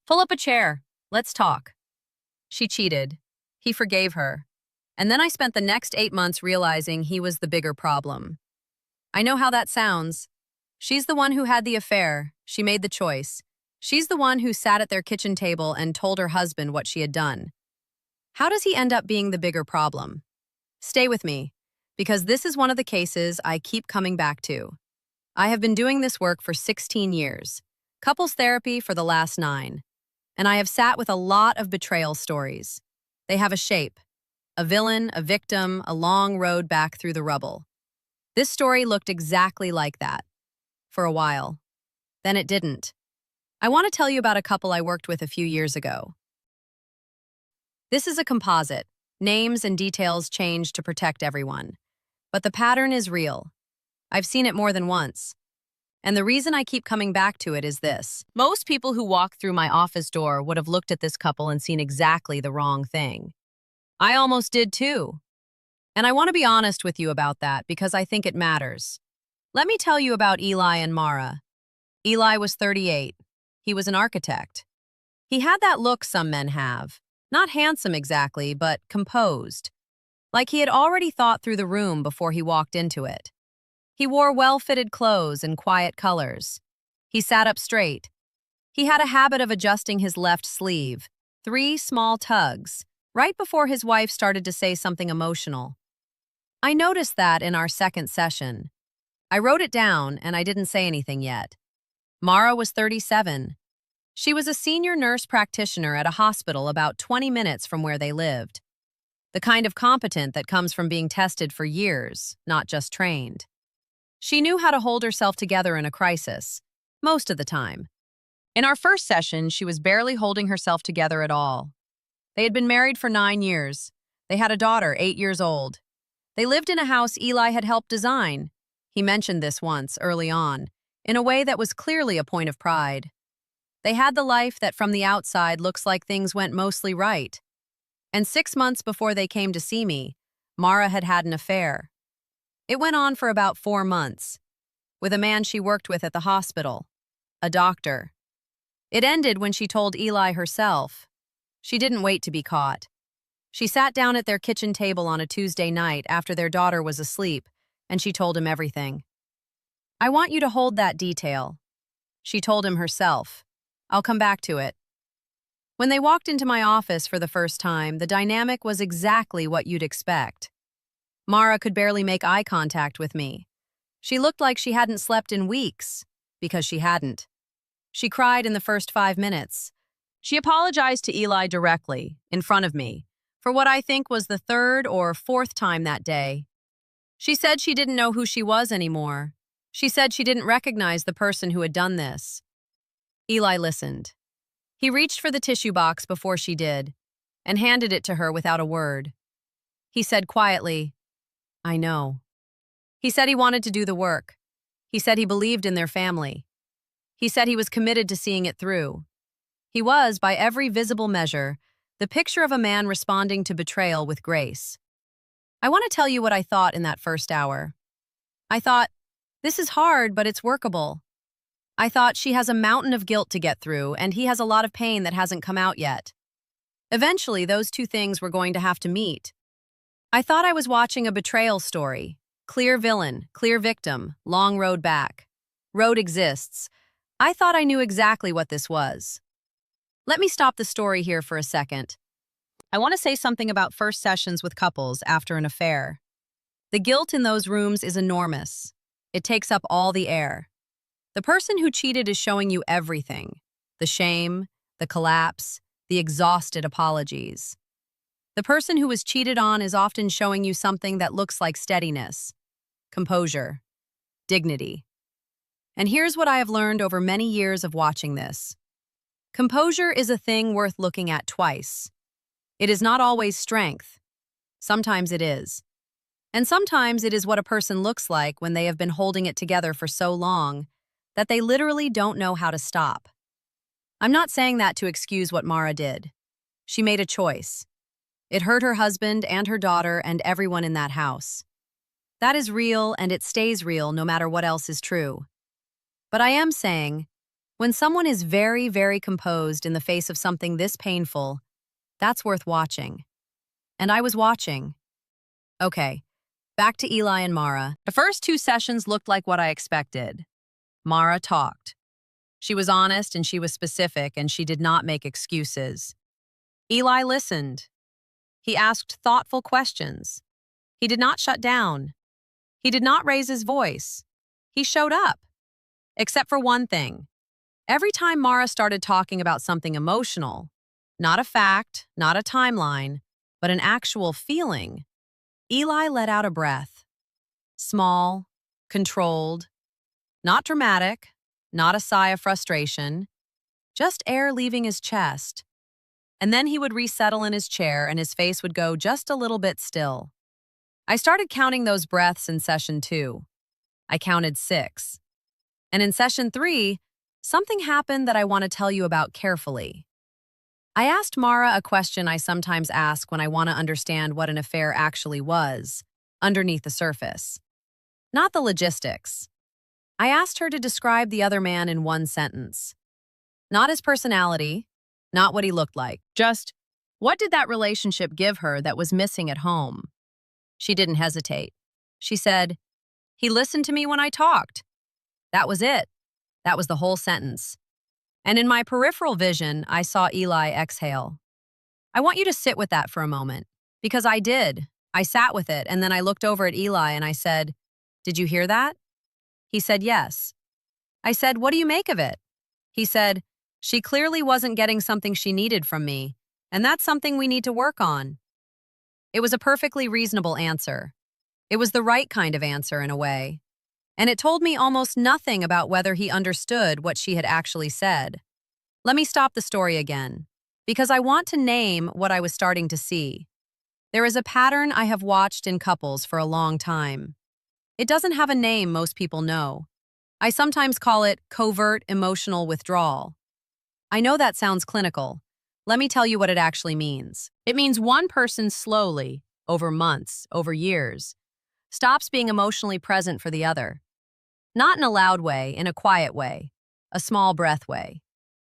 Pull up a chair. Let's talk. She cheated. He forgave her. And then I spent the next 8 months realizing he was the bigger problem. I know how that sounds. She's the one who had the affair. She made the choice. She's the one who sat at their kitchen table and told her husband what she had done. How does he end up being the bigger problem? Stay with me, because this is one of the cases I keep coming back to. I have been doing this work for 16 years, couples therapy for the last 9, and I have sat with a lot of betrayal stories. They have a shape, a villain, a victim, a long road back through the rubble. This story looked exactly like that, for a while. Then it didn't. I want to tell you about a couple I worked with a few years ago. This is a composite. Names and details change to protect everyone. But the pattern is real. I've seen it more than once. And the reason I keep coming back to it is this. Most people who walk through my office door would have looked at this couple and seen exactly the wrong thing. I almost did too. And I want to be honest with you about that because I think it matters. Let me tell you about Eli and Mara. Eli was 38. He was an architect. He had that look some men have. Not handsome exactly, but composed. Like he had already thought through the room before he walked into it. He wore well-fitted clothes and quiet colors. He sat up straight. He had a habit of adjusting his left sleeve, 3 small tugs, right before his wife started to say something emotional. I noticed that in our second session. I wrote it down and I didn't say anything yet. Mara was 37. She was a senior nurse practitioner at a hospital about 20 minutes from where they lived. The kind of competent that comes from being tested for years, not just trained. She knew how to hold herself together in a crisis, most of the time. In our first session, she was barely holding herself together at all. They had been married for 9 years. They had a daughter, 8 years old. They lived in a house Eli had helped design. He mentioned this once, early on, in a way that was clearly a point of pride. They had the life that from the outside looks like things went mostly right. And 6 months before they came to see me, Mara had had an affair. It went on for about 4 months, with a man she worked with at the hospital, a doctor. It ended when she told Eli herself. She didn't wait to be caught. She sat down at their kitchen table on a Tuesday night after their daughter was asleep, and she told him everything. I want you to hold that detail. She told him herself. I'll come back to it. When they walked into my office for the first time, the dynamic was exactly what you'd expect. Mara could barely make eye contact with me. She looked like she hadn't slept in weeks, because she hadn't. She cried in the first 5 minutes. She apologized to Eli directly, in front of me, for what I think was the 3rd or 4th time that day. She said she didn't know who she was anymore. She said she didn't recognize the person who had done this. Eli listened. He reached for the tissue box before she did, and handed it to her without a word. He said quietly, I know. He said he wanted to do the work. He said he believed in their family. He said he was committed to seeing it through. He was, by every visible measure, the picture of a man responding to betrayal with grace. I want to tell you what I thought in that first hour. I thought, this is hard, but it's workable. I thought she has a mountain of guilt to get through, and he has a lot of pain that hasn't come out yet. Eventually, those two things were going to have to meet. I thought I was watching a betrayal story. Clear villain, clear victim, long road back. Road exists. I thought I knew exactly what this was. Let me stop the story here for a second. I want to say something about first sessions with couples after an affair. The guilt in those rooms is enormous. It takes up all the air. The person who cheated is showing you everything. The shame, the collapse, the exhausted apologies. The person who was cheated on is often showing you something that looks like steadiness, composure, dignity. And here's what I have learned over many years of watching this. Composure is a thing worth looking at twice. It is not always strength. Sometimes it is. And sometimes it is what a person looks like when they have been holding it together for so long that they literally don't know how to stop. I'm not saying that to excuse what Mara did. She made a choice. It hurt her husband and her daughter and everyone in that house. That is real and it stays real no matter what else is true. But I am saying, When someone is very, very composed in the face of something this painful, that's worth watching. And I was watching. Okay, back to Eli and Mara. The first 2 sessions looked like what I expected. Mara talked. She was honest and she was specific and she did not make excuses. Eli listened. He asked thoughtful questions. He did not shut down. He did not raise his voice. He showed up. Except for one thing. Every time Mara started talking about something emotional, not a fact, not a timeline, but an actual feeling, Eli let out a breath. Small, controlled, not dramatic, not a sigh of frustration, just air leaving his chest. And then he would resettle in his chair and his face would go just a little bit still. I started counting those breaths in session 2. I counted 6. And in session 3, something happened that I want to tell you about carefully. I asked Mara a question I sometimes ask when I want to understand what an affair actually was, underneath the surface. Not the logistics. I asked her to describe the other man in one sentence. Not his personality, not what he looked like. Just, what did that relationship give her that was missing at home? She didn't hesitate. She said, "He listened to me when I talked." That was it. That was the whole sentence. And in my peripheral vision, I saw Eli exhale. I want you to sit with that for a moment, because I did. I sat with it, and then I looked over at Eli and I said, "Did you hear that?" He said, "Yes." I said, "What do you make of it?" He said, "She clearly wasn't getting something she needed from me, and that's something we need to work on." It was a perfectly reasonable answer. It was the right kind of answer in a way. And it told me almost nothing about whether he understood what she had actually said. Let me stop the story again, because I want to name what I was starting to see. There is a pattern I have watched in couples for a long time. It doesn't have a name most people know. I sometimes call it covert emotional withdrawal. I know that sounds clinical. Let me tell you what it actually means. It means one person slowly, over months, over years, stops being emotionally present for the other. Not in a loud way, in a quiet way, a small breath way.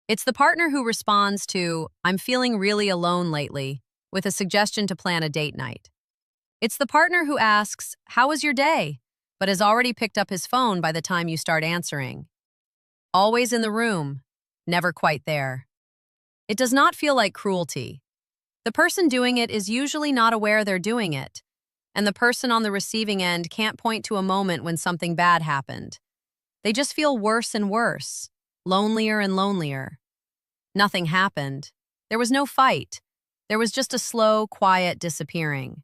It's the partner who responds to, "I'm feeling really alone lately," with a suggestion to plan a date night. It's the partner who asks, "How was your day?" but has already picked up his phone by the time you start answering. Always in the room, never quite there. It does not feel like cruelty. The person doing it is usually not aware they're doing it, and the person on the receiving end can't point to a moment when something bad happened. They just feel worse and worse, lonelier and lonelier. Nothing happened. There was no fight. There was just a slow, quiet disappearing.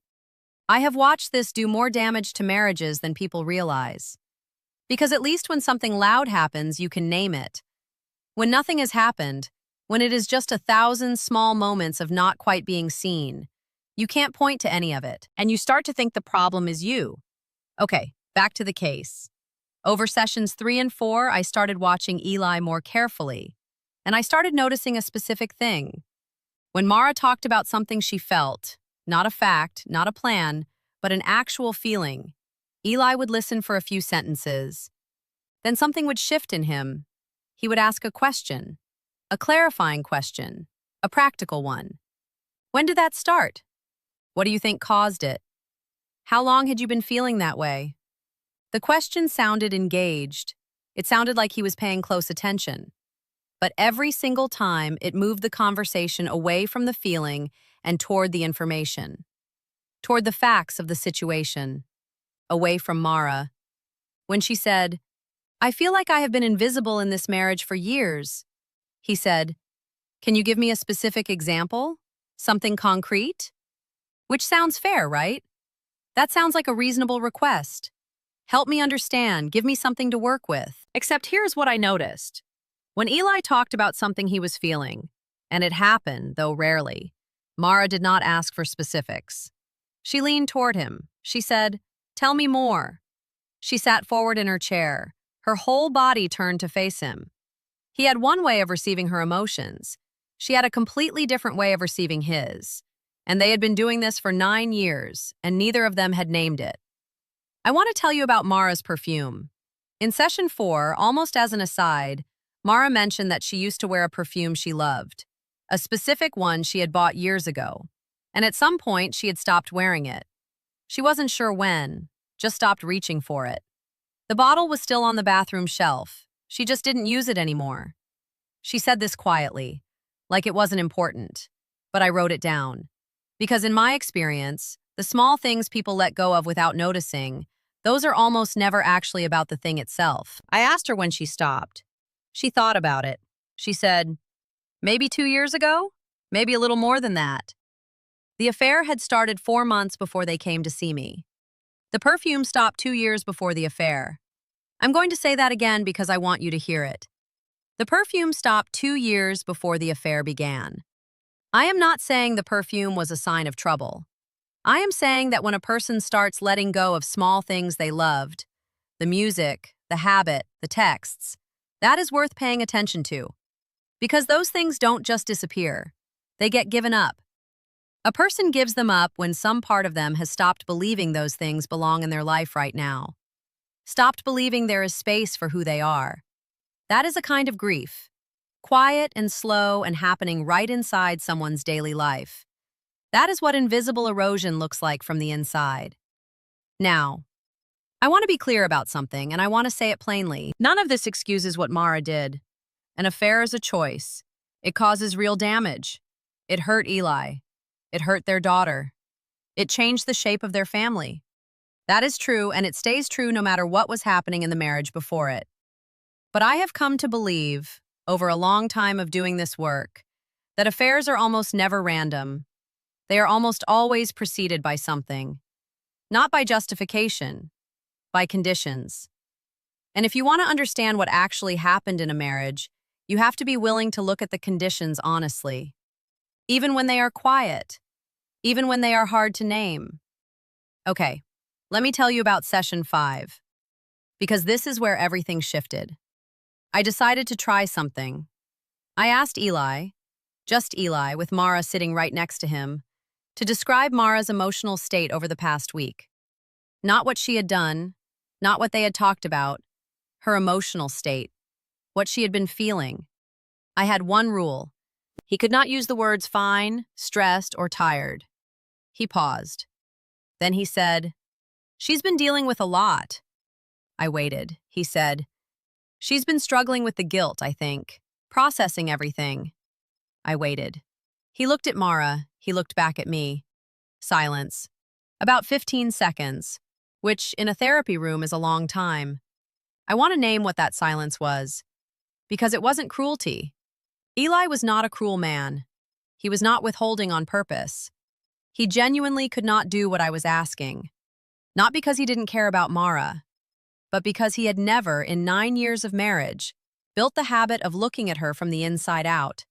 I have watched this do more damage to marriages than people realize. Because at least when something loud happens, you can name it. When nothing has happened, when it is just 1,000 small moments of not quite being seen, you can't point to any of it, and you start to think the problem is you. Okay, back to the case. Over sessions 3 and 4, I started watching Eli more carefully, and I started noticing a specific thing. When Mara talked about something she felt, not a fact, not a plan, but an actual feeling, Eli would listen for a few sentences. Then something would shift in him. He would ask a question, a clarifying question, a practical one. When did that start? What do you think caused it? How long had you been feeling that way? The question sounded engaged. It sounded like he was paying close attention. But every single time, it moved the conversation away from the feeling and toward the information, toward the facts of the situation, away from Mara. When she said, "I feel like I have been invisible in this marriage for years," he said, "Can you give me a specific example? Something concrete?" Which sounds fair, right? That sounds like a reasonable request. Help me understand, give me something to work with. Except here's what I noticed. When Eli talked about something he was feeling, and it happened, though rarely, Mara did not ask for specifics. She leaned toward him. She said, "Tell me more." She sat forward in her chair. Her whole body turned to face him. He had one way of receiving her emotions. She had a completely different way of receiving his. And they had been doing this for 9 years, and neither of them had named it. I want to tell you about Mara's perfume. In session 4, almost as an aside, Mara mentioned that she used to wear a perfume she loved, a specific one she had bought years ago, and at some point she had stopped wearing it. She wasn't sure when, just stopped reaching for it. The bottle was still on the bathroom shelf. She just didn't use it anymore. She said this quietly, like it wasn't important, but I wrote it down. Because in my experience, the small things people let go of without noticing, those are almost never actually about the thing itself. I asked her when she stopped. She thought about it. She said, maybe 2 years ago? Maybe a little more than that. The affair had started 4 months before they came to see me. The perfume stopped 2 years before the affair. I'm going to say that again because I want you to hear it. The perfume stopped 2 years before the affair began. I am not saying the perfume was a sign of trouble. I am saying that when a person starts letting go of small things they loved, the music, the habit, the texts, that is worth paying attention to. Because those things don't just disappear. They get given up. A person gives them up when some part of them has stopped believing those things belong in their life right now. Stopped believing there is space for who they are. That is a kind of grief. Quiet and slow and happening right inside someone's daily life. That is what invisible erosion looks like from the inside. Now, I want to be clear about something, and I want to say it plainly. None of this excuses what Mara did. An affair is a choice. It causes real damage. It hurt Eli. It hurt their daughter. It changed the shape of their family. That is true, and it stays true no matter what was happening in the marriage before it. But I have come to believe, over a long time of doing this work, that affairs are almost never random. They are almost always preceded by something. Not by justification, by conditions. And if you want to understand what actually happened in a marriage, you have to be willing to look at the conditions honestly. Even when they are quiet. Even when they are hard to name. Okay, let me tell you about session 5. Because this is where everything shifted. I decided to try something. I asked Eli, just Eli, with Mara sitting right next to him, to describe Mara's emotional state over the past week. Not what she had done, not what they had talked about, her emotional state, what she had been feeling. I had one rule. He could not use the words fine, stressed, or tired. He paused. Then he said, "She's been dealing with a lot." I waited. He said, "She's been struggling with the guilt, I think, processing everything." I waited. He looked at Mara. He looked back at me. Silence. About 15 seconds, which in a therapy room is a long time. I want to name what that silence was, because it wasn't cruelty. Eli was not a cruel man. He was not withholding on purpose. He genuinely could not do what I was asking. Not because he didn't care about Mara, but because he had never, in 9 years of marriage, built the habit of looking at her from the inside out.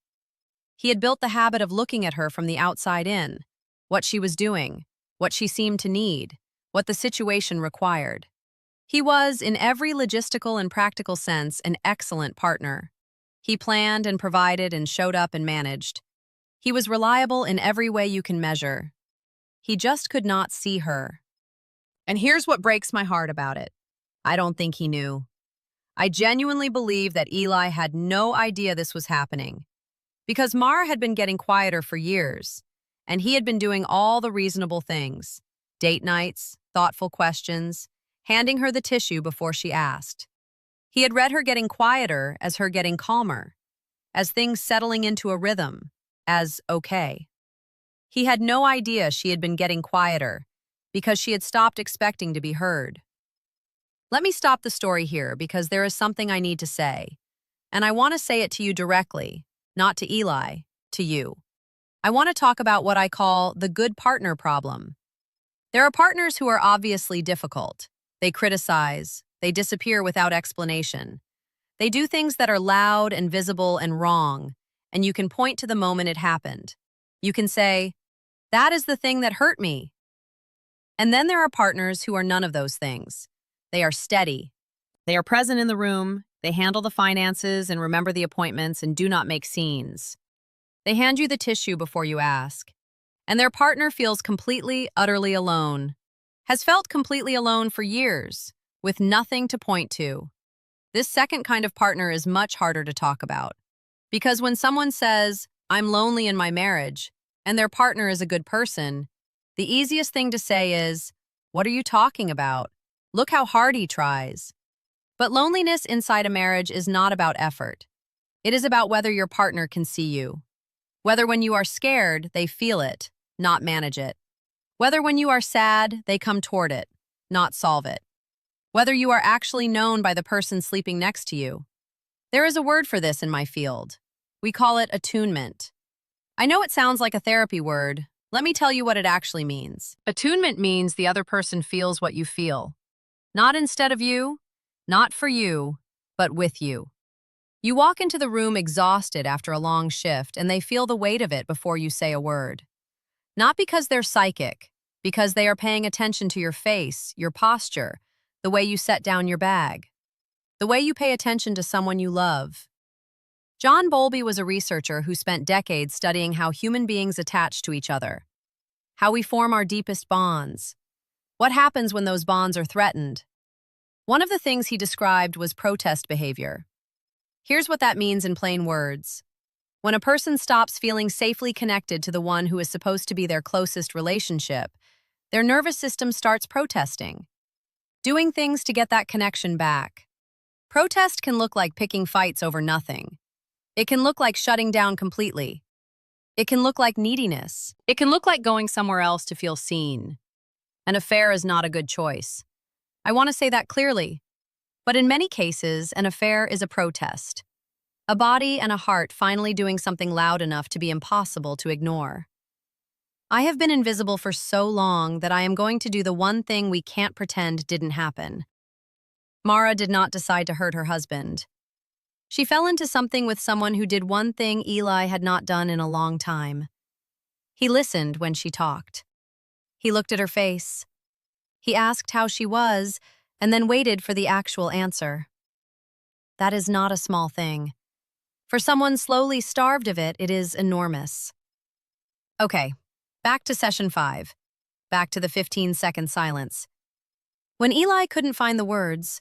He had built the habit of looking at her from the outside in, what she was doing, what she seemed to need, what the situation required. He was, in every logistical and practical sense, an excellent partner. He planned and provided and showed up and managed. He was reliable in every way you can measure. He just could not see her. And here's what breaks my heart about it. I don't think he knew. I genuinely believe that Eli had no idea this was happening. Because Mara had been getting quieter for years, and he had been doing all the reasonable things. Date nights, thoughtful questions, handing her the tissue before she asked. He had read her getting quieter as her getting calmer, as things settling into a rhythm, as okay. He had no idea she had been getting quieter because she had stopped expecting to be heard. Let me stop the story here because there is something I need to say, and I want to say it to you directly, not to Eli, to you. I want to talk about what I call the good partner problem. There are partners who are obviously difficult. They criticize. They disappear without explanation. They do things that are loud and visible and wrong, and you can point to the moment it happened. You can say, "That is the thing that hurt me." And then there are partners who are none of those things. They are steady. They are present in the room. They handle the finances and remember the appointments and do not make scenes. They hand you the tissue before you ask. And their partner feels completely, utterly alone. Has felt completely alone for years, with nothing to point to. This second kind of partner is much harder to talk about. Because when someone says, I'm lonely in my marriage, and their partner is a good person, the easiest thing to say is, what are you talking about? Look how hard he tries. But loneliness inside a marriage is not about effort. It is about whether your partner can see you. Whether when you are scared, they feel it, not manage it. Whether when you are sad, they come toward it, not solve it. Whether you are actually known by the person sleeping next to you. There is a word for this in my field. We call it attunement. I know it sounds like a therapy word. Let me tell you what it actually means. Attunement means the other person feels what you feel. Not instead of you, not for you, but with you. You walk into the room exhausted after a long shift, and they feel the weight of it before you say a word. Not because they're psychic, because they are paying attention to your face, your posture, the way you set down your bag, the way you pay attention to someone you love. John Bowlby was a researcher who spent decades studying how human beings attach to each other, how we form our deepest bonds, what happens when those bonds are threatened. One of the things he described was protest behavior. Here's what that means in plain words. When a person stops feeling safely connected to the one who is supposed to be their closest relationship, their nervous system starts protesting, doing things to get that connection back. Protest can look like picking fights over nothing. It can look like shutting down completely. It can look like neediness. It can look like going somewhere else to feel seen. An affair is not a good choice. I want to say that clearly. But in many cases, an affair is a protest. A body and a heart finally doing something loud enough to be impossible to ignore. I have been invisible for so long that I am going to do the one thing we can't pretend didn't happen. Mara did not decide to hurt her husband. She fell into something with someone who did one thing Eli had not done in a long time. He listened when she talked. He looked at her face. He asked how she was, and then waited for the actual answer. That is not a small thing. For someone slowly starved of it, it is enormous. Okay, back to session 5. Back to the 15-second silence. When Eli couldn't find the words,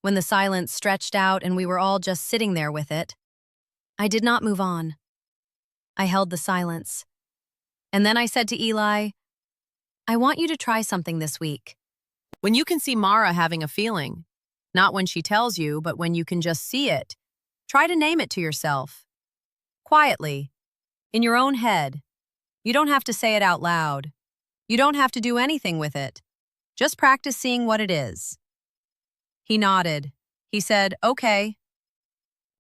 when the silence stretched out and we were all just sitting there with it, I did not move on. I held the silence. And then I said to Eli, I want you to try something this week. When you can see Mara having a feeling, not when she tells you, but when you can just see it, try to name it to yourself. Quietly, in your own head. You don't have to say it out loud. You don't have to do anything with it. Just practice seeing what it is. He nodded. He said, okay.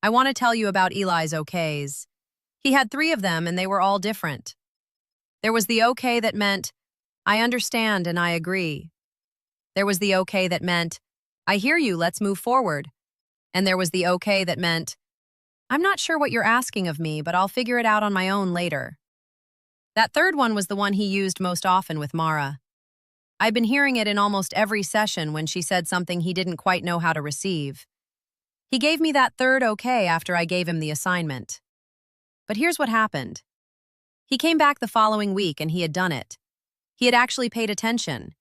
I want to tell you about Eli's okays. He had 3 of them and they were all different. There was the okay that meant, I understand and I agree. There was the okay that meant, I hear you, let's move forward. And there was the okay that meant, I'm not sure what you're asking of me, but I'll figure it out on my own later. That third one was the one he used most often with Mara. I've been hearing it in almost every session when she said something he didn't quite know how to receive. He gave me that third okay after I gave him the assignment. But here's what happened. He came back the following week and he had done it. He had actually paid attention.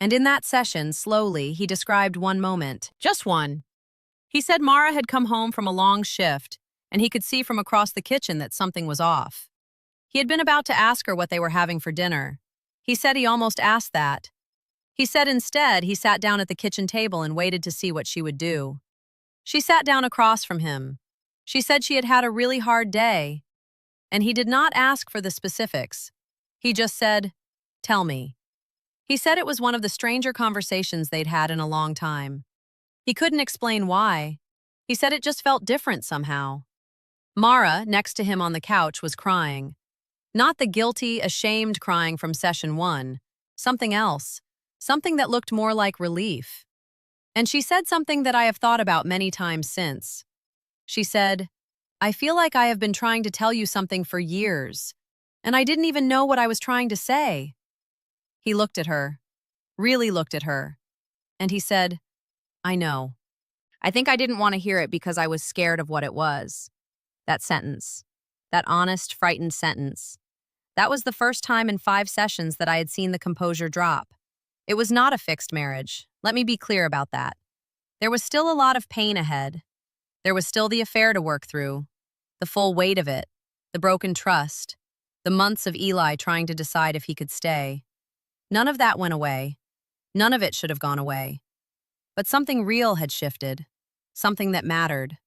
And in that session, slowly, he described one moment. Just one. He said Mara had come home from a long shift, and he could see from across the kitchen that something was off. He had been about to ask her what they were having for dinner. He said he almost asked that. He said instead he sat down at the kitchen table and waited to see what she would do. She sat down across from him. She said she had had a really hard day. And he did not ask for the specifics. He just said, tell me. He said it was one of the stranger conversations they'd had in a long time. He couldn't explain why. He said it just felt different somehow. Mara, next to him on the couch, was crying. Not the guilty, ashamed crying from session 1. Something else. Something that looked more like relief. And she said something that I have thought about many times since. She said, I feel like I have been trying to tell you something for years, and I didn't even know what I was trying to say. He looked at her, really looked at her, and he said, I know. I think I didn't want to hear it because I was scared of what it was. That sentence. That honest, frightened sentence. That was the first time in 5 sessions that I had seen the composure drop. It was not a fixed marriage. Let me be clear about that. There was still a lot of pain ahead. There was still the affair to work through, the full weight of it, the broken trust, the months of Eli trying to decide if he could stay. None of that went away. None of it should have gone away. But something real had shifted, something that mattered.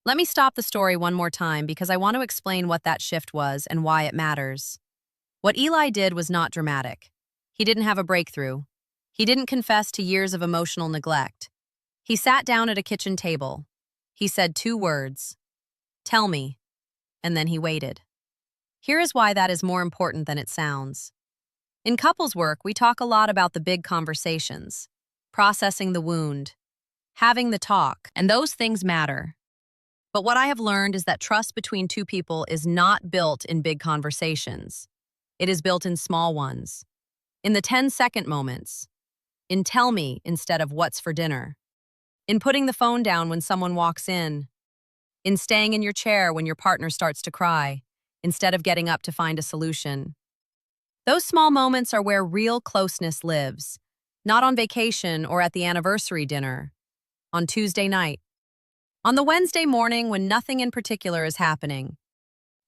Let me stop the story one more time because I want to explain what that shift was and why it matters. What Eli did was not dramatic. He didn't have a breakthrough. He didn't confess to years of emotional neglect. He sat down at a kitchen table. He said 2 words, "Tell me," and then he waited. Here is why that is more important than it sounds. In couples work, we talk a lot about the big conversations, processing the wound, having the talk, and those things matter. But what I have learned is that trust between 2 people is not built in big conversations. It is built in small ones. In the 10-second moments. In "tell me" instead of "what's for dinner." In putting the phone down when someone walks in. In staying in your chair when your partner starts to cry, instead of getting up to find a solution. Those small moments are where real closeness lives, not on vacation or at the anniversary dinner, on Tuesday night, on the Wednesday morning when nothing in particular is happening,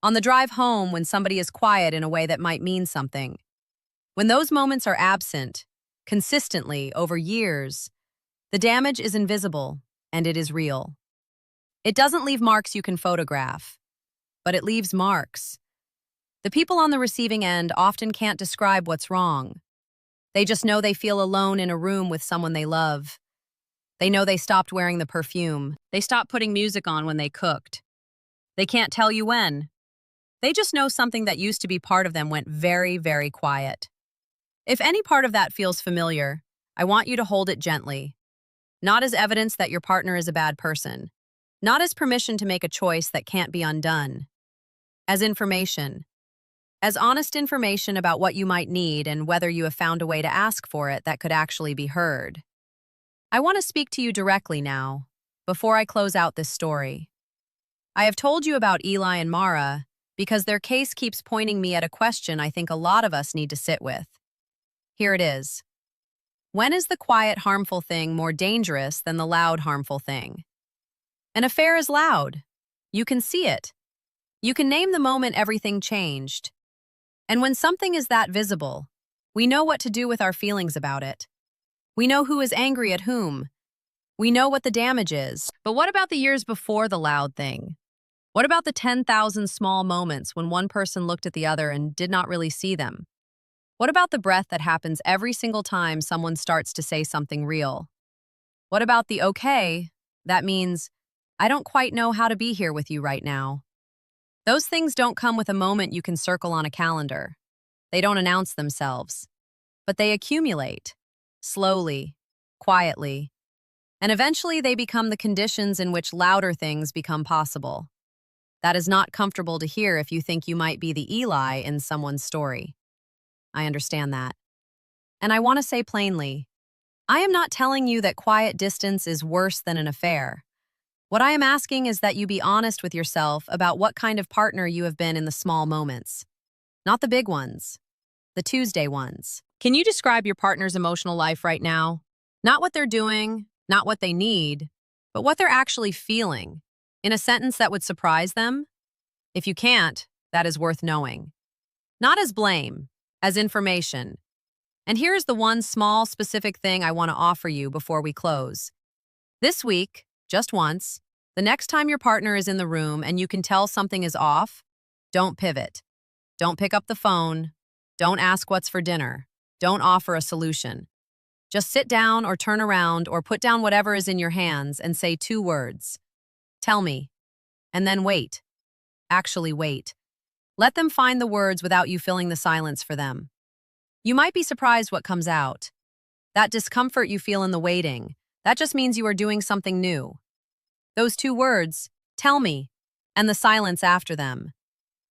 on the drive home when somebody is quiet in a way that might mean something. When those moments are absent, consistently over years, the damage is invisible and it is real. It doesn't leave marks you can photograph, but it leaves marks. The people on the receiving end often can't describe what's wrong. They just know they feel alone in a room with someone they love. They know they stopped wearing the perfume. They stopped putting music on when they cooked. They can't tell you when. They just know something that used to be part of them went very, very quiet. If any part of that feels familiar, I want you to hold it gently. Not as evidence that your partner is a bad person. Not as permission to make a choice that can't be undone. As information. As honest information about what you might need and whether you have found a way to ask for it that could actually be heard. I want to speak to you directly now, before I close out this story. I have told you about Eli and Mara because their case keeps pointing me at a question I think a lot of us need to sit with. Here it is. When is the quiet, harmful thing more dangerous than the loud, harmful thing? An affair is loud. You can see it. You can name the moment everything changed. And when something is that visible, we know what to do with our feelings about it. We know who is angry at whom. We know what the damage is. But what about the years before the loud thing? What about the 10,000 small moments when one person looked at the other and did not really see them? What about the breath that happens every single time someone starts to say something real? What about the "okay" that means, "I don't quite know how to be here with you right now"? Those things don't come with a moment you can circle on a calendar. They don't announce themselves. But they accumulate, slowly, quietly, and eventually they become the conditions in which louder things become possible. That is not comfortable to hear if you think you might be the Eli in someone's story. I understand that. And I want to say plainly, I am not telling you that quiet distance is worse than an affair. What I am asking is that you be honest with yourself about what kind of partner you have been in the small moments. Not the big ones, the Tuesday ones. Can you describe your partner's emotional life right now? Not what they're doing, not what they need, but what they're actually feeling, in a sentence that would surprise them? If you can't, that is worth knowing. Not as blame, as information. And here's the one small, specific thing I want to offer you before we close. This week, just once, the next time your partner is in the room and you can tell something is off, don't pivot. Don't pick up the phone. Don't ask what's for dinner. Don't offer a solution. Just sit down or turn around or put down whatever is in your hands and say 2 words. Tell me. And then wait. Actually wait. Let them find the words without you filling the silence for them. You might be surprised what comes out. That discomfort you feel in the waiting, that just means you are doing something new. Those 2 words, "tell me," and the silence after them.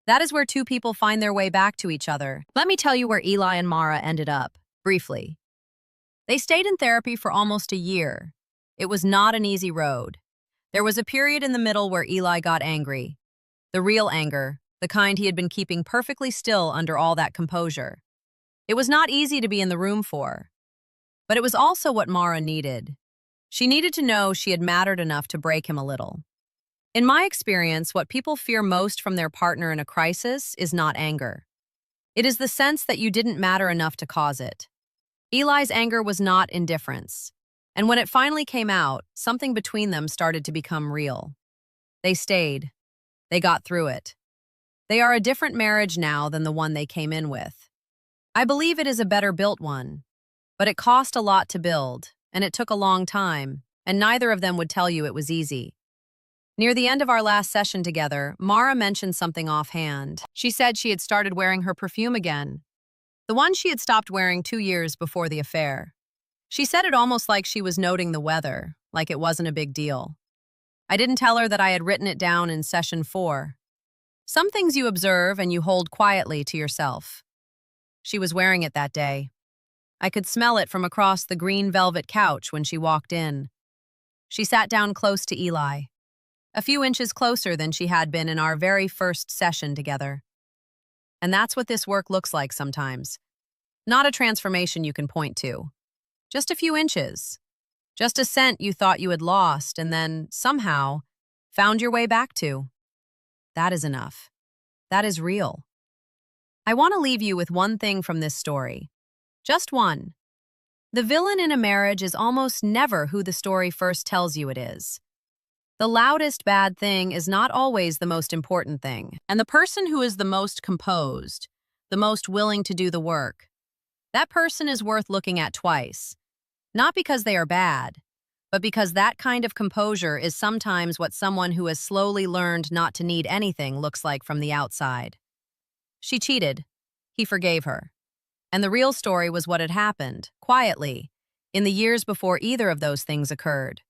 That is where 2 people find their way back to each other. Let me tell you where Eli and Mara ended up, briefly. They stayed in therapy for almost a year. It was not an easy road. There was a period in the middle where Eli got angry. The real anger, the kind he had been keeping perfectly still under all that composure. It was not easy to be in the room for. But it was also what Mara needed. She needed to know she had mattered enough to break him a little. In my experience, what people fear most from their partner in a crisis is not anger. It is the sense that you didn't matter enough to cause it. Eli's anger was not indifference. And when it finally came out, something between them started to become real. They stayed. They got through it. They are a different marriage now than the one they came in with. I believe it is a better built one. But it cost a lot to build, and it took a long time, and neither of them would tell you it was easy. Near the end of our last session together, Mara mentioned something offhand. She said she had started wearing her perfume again. The one she had stopped wearing 2 years before the affair. She said it almost like she was noting the weather, like it wasn't a big deal. I didn't tell her that I had written it down in session 4. Some things you observe and you hold quietly to yourself. She was wearing it that day. I could smell it from across the green velvet couch when she walked in. She sat down close to Eli, a few inches closer than she had been in our very first session together. And that's what this work looks like sometimes. Not a transformation you can point to. Just a few inches. Just a scent you thought you had lost and then, somehow, found your way back to. That is enough. That is real. I want to leave you with one thing from this story. Just one. The villain in a marriage is almost never who the story first tells you it is. The loudest bad thing is not always the most important thing. And the person who is the most composed, the most willing to do the work, that person is worth looking at twice. Not because they are bad, but because that kind of composure is sometimes what someone who has slowly learned not to need anything looks like from the outside. She cheated. He forgave her. And the real story was what had happened, quietly, in the years before either of those things occurred.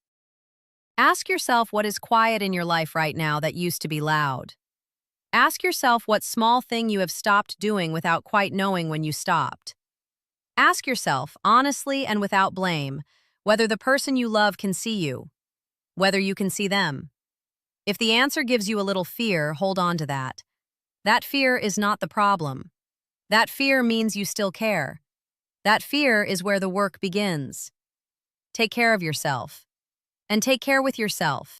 Ask yourself what is quiet in your life right now that used to be loud. Ask yourself what small thing you have stopped doing without quite knowing when you stopped. Ask yourself, honestly and without blame, whether the person you love can see you, whether you can see them. If the answer gives you a little fear, hold on to that. That fear is not the problem. That fear means you still care. That fear is where the work begins. Take care of yourself. And take care with yourself.